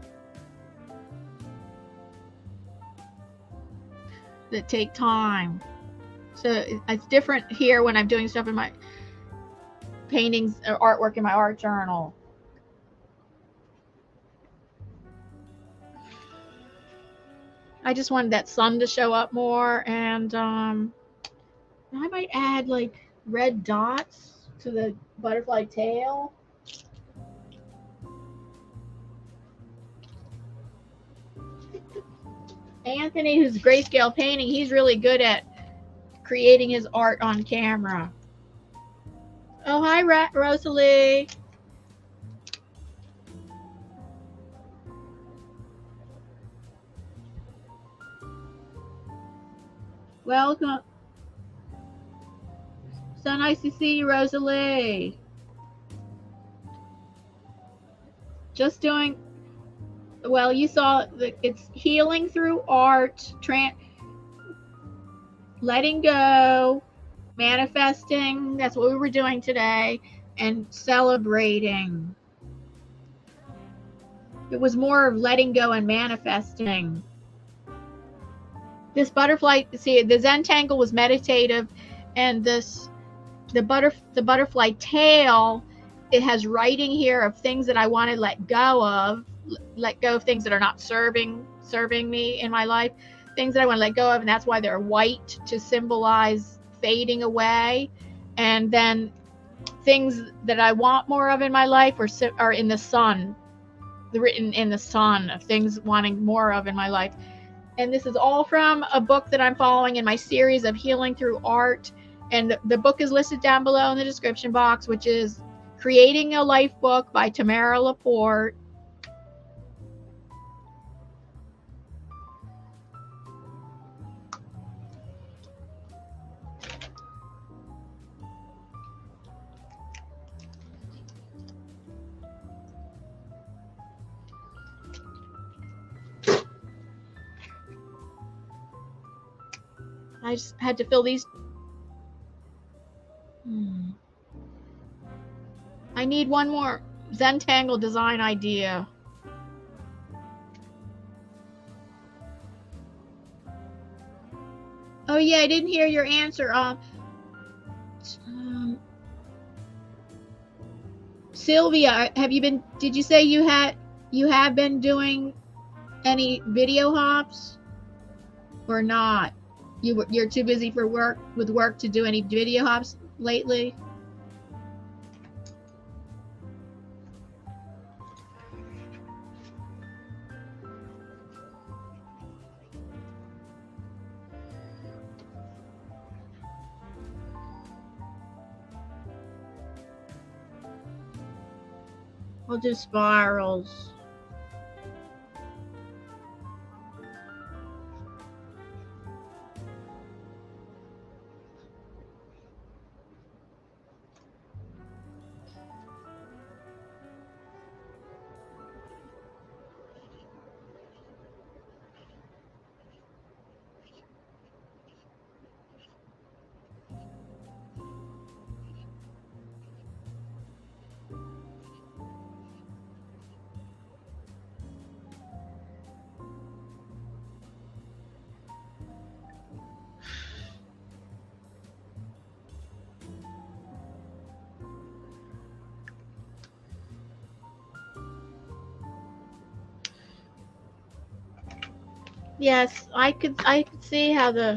that take time. So it's different here when I'm doing stuff in my paintings or artwork in my art journal. I just wanted that sun to show up more, and I might add like red dots to the butterfly tail. Anthony, who's grayscale painting, he's really good at creating his art on camera. Oh, hi, Rosalie. Welcome. So nice to see you, Rosalie. Just doing, well, you saw it's healing through art, letting go, manifesting. That's what we were doing today, and celebrating. It was more of letting go and manifesting. This butterfly, see, the Zentangle was meditative, and the butterfly tail, it has writing here of things that I want to let go of things that are not serving me in my life, things that I want to let go of, and that's why they're white, to symbolize fading away. And then things that I want more of in my life are in the sun, written in the sun, of things wanting more of in my life. And this is all from a book that I'm following in my series of Healing Through Art. And the book is listed down below in the description box, which is Creating a Life Book by Tamara Laporte. I just had to fill these. I need one more Zentangle design idea. Oh yeah, I didn't hear your answer. Sylvia, did you say you have been doing any video hops or not? You're too busy with work to do any video hops lately? We'll do spirals. Yes, I could see how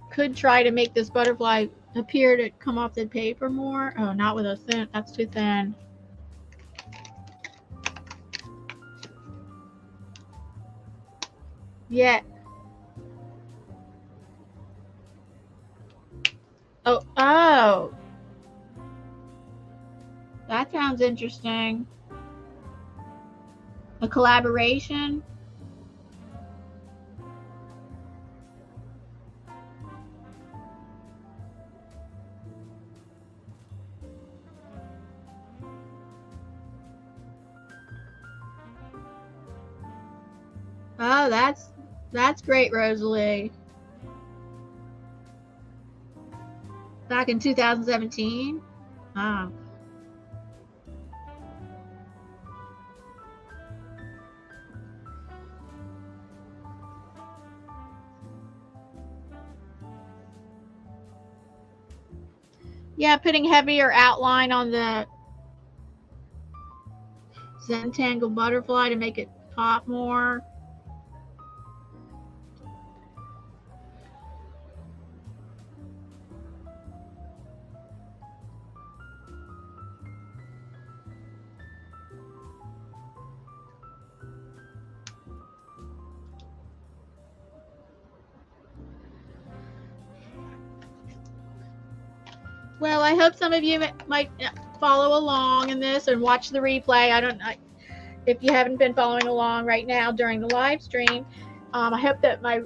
could try to make this butterfly appear to come off the paper more. Oh, not with a thin, that's too thin. Yeah. Oh. That sounds interesting. A collaboration. Oh, that's great, Rosalie. Back in 2017. Oh. Yeah, putting heavier outline on the Zentangle butterfly to make it pop more. Well, I hope some of you might follow along in this and watch the replay. I don't know if you haven't been following along right now during the live stream. I hope that my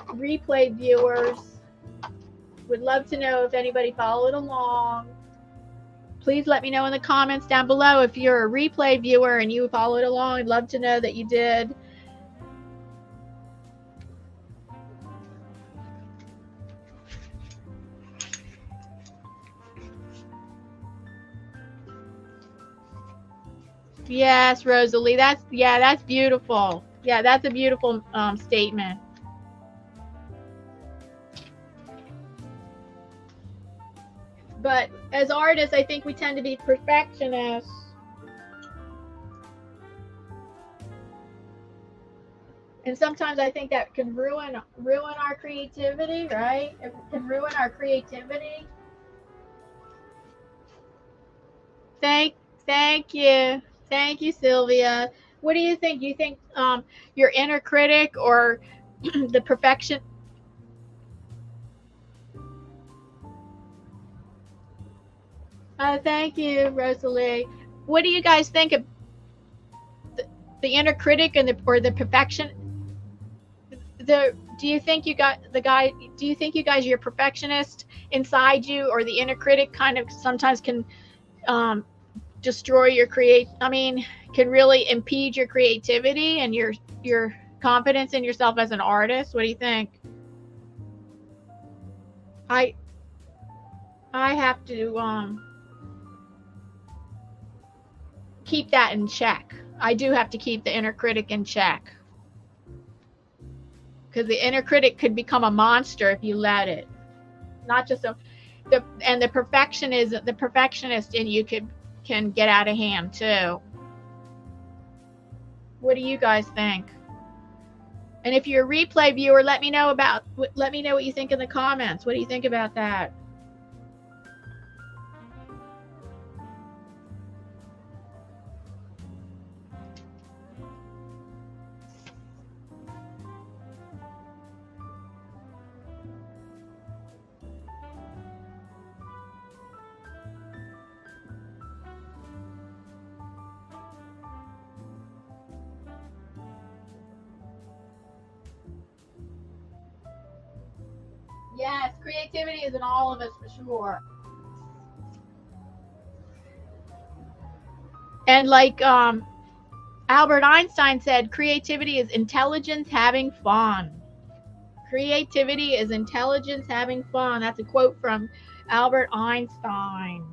replay viewers would love to know if anybody followed along. Please let me know in the comments down below if you're a replay viewer and you followed along. I'd love to know that you did. Yes, Rosalie, that's beautiful. Yeah, that's a beautiful statement. But as artists, I think we tend to be perfectionists. And sometimes I think that can ruin our creativity, right? It can ruin our creativity. Thank you. Thank you, Sylvia. What do you think? Do you think your inner critic or the perfection? Thank you, Rosalie. What do you guys think of the inner critic and the perfection? Do you think you got the guy? Do you think you guys, you're perfectionist inside you, or the inner critic kind of sometimes can destroy your can really impede your creativity and your confidence in yourself as an artist? What do you think? I have to keep that in check. I do have to keep the inner critic in check, because the inner critic could become a monster if you let it. Not just the perfectionist in you can get out of hand too. What do you guys think? And if you're a replay viewer, let me know what you think in the comments. What do you think about that? Yes, creativity is in all of us for sure. And like Albert Einstein said, creativity is intelligence having fun. Creativity is intelligence having fun. That's a quote from Albert Einstein.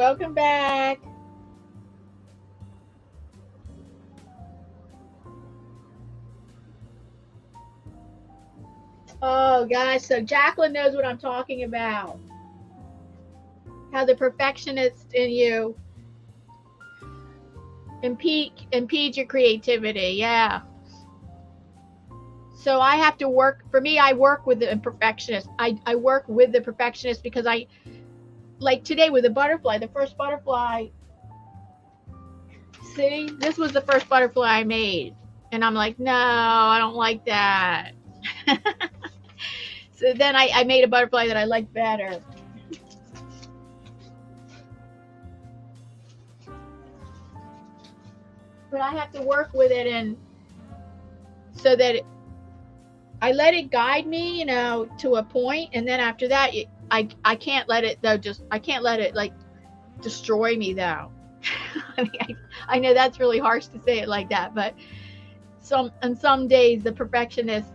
welcome back. Oh, guys, so Jacqueline knows what I'm talking about. How the perfectionist in you impedes your creativity. Yeah. So I have to work, for me, I work with the perfectionist. I work with the perfectionist because like today with the butterfly, the first butterfly, see, this was the first butterfly I made. And I'm like, no, I don't like that. So then I made a butterfly that I like better. But I have to work with it, and so that I let it guide me, you know, to a point, and then after that, I can't let it though. I can't let it like destroy me though. I mean, I know that's really harsh to say it like that, but on some days the perfectionist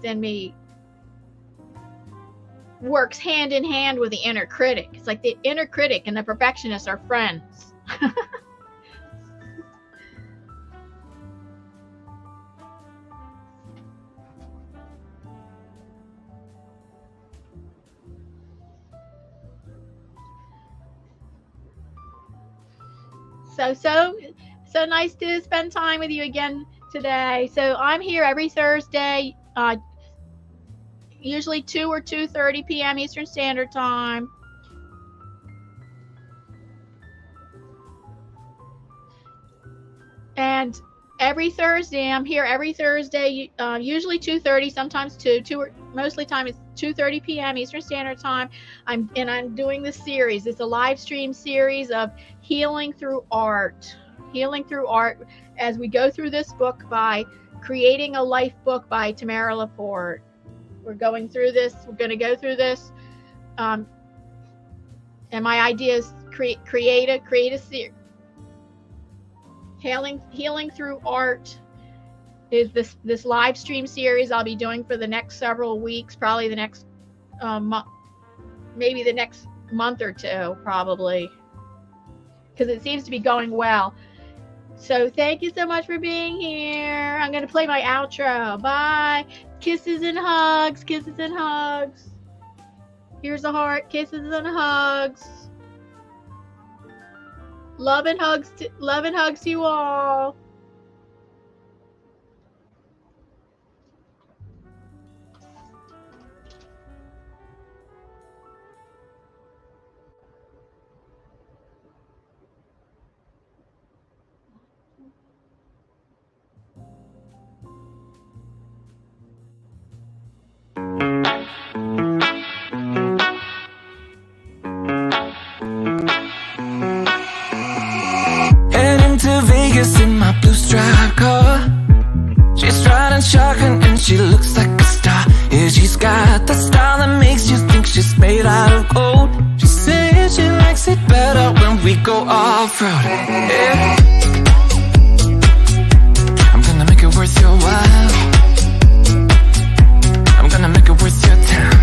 in me works hand in hand with the inner critic. It's like the inner critic and the perfectionist are friends. So nice to spend time with you again today. So I'm here every Thursday, usually 2 or 2:30 p.m. Eastern Standard Time. And every Thursday, I'm here every Thursday, usually 2:30, sometimes 2 or mostly time it's 2:30 p.m. Eastern Standard Time. I'm doing this series. It's a live stream series of healing through art. Healing through art as we go through this book by Creating a Life book by Tamara Laporte. We're going through this. We're going to go through this. And my idea is create a series. Healing through art is this live stream series I'll be doing for the next several weeks, probably the next maybe the next month or two, probably, because it seems to be going well. So thank you so much for being here. I'm going to play my outro. Bye. Kisses and hugs. Kisses and hugs. Here's a heart. Kisses and hugs. Love and hugs to you all. Vegas in my blue stripe car. She's riding shotgun and she looks like a star. Yeah, she's got the style that makes you think she's made out of gold. She says she likes it better when we go off-road. Yeah. I'm gonna make it worth your while. I'm gonna make it worth your time.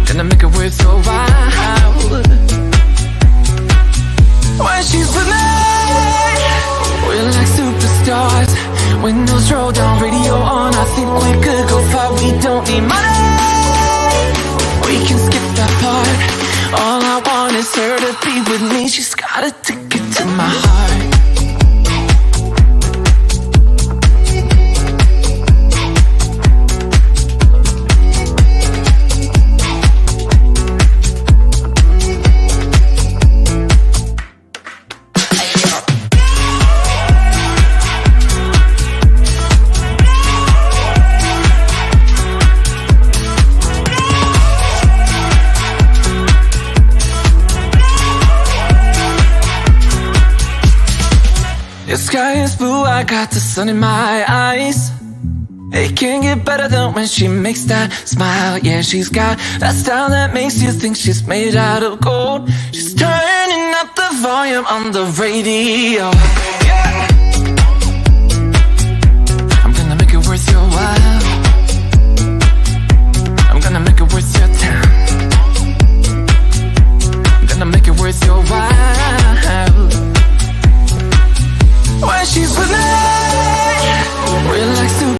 Gonna make it worth your while. When she's with me, we're like superstars. Windows roll down, radio on. I think we could go far. We don't need money. We can skip that part. All I want is her to be with me. She's got a ticket to my heart. The sky is blue, I got the sun in my eyes. It can't get better than when she makes that smile. Yeah, she's got that style that makes you think she's made out of gold. She's turning up the volume on the radio.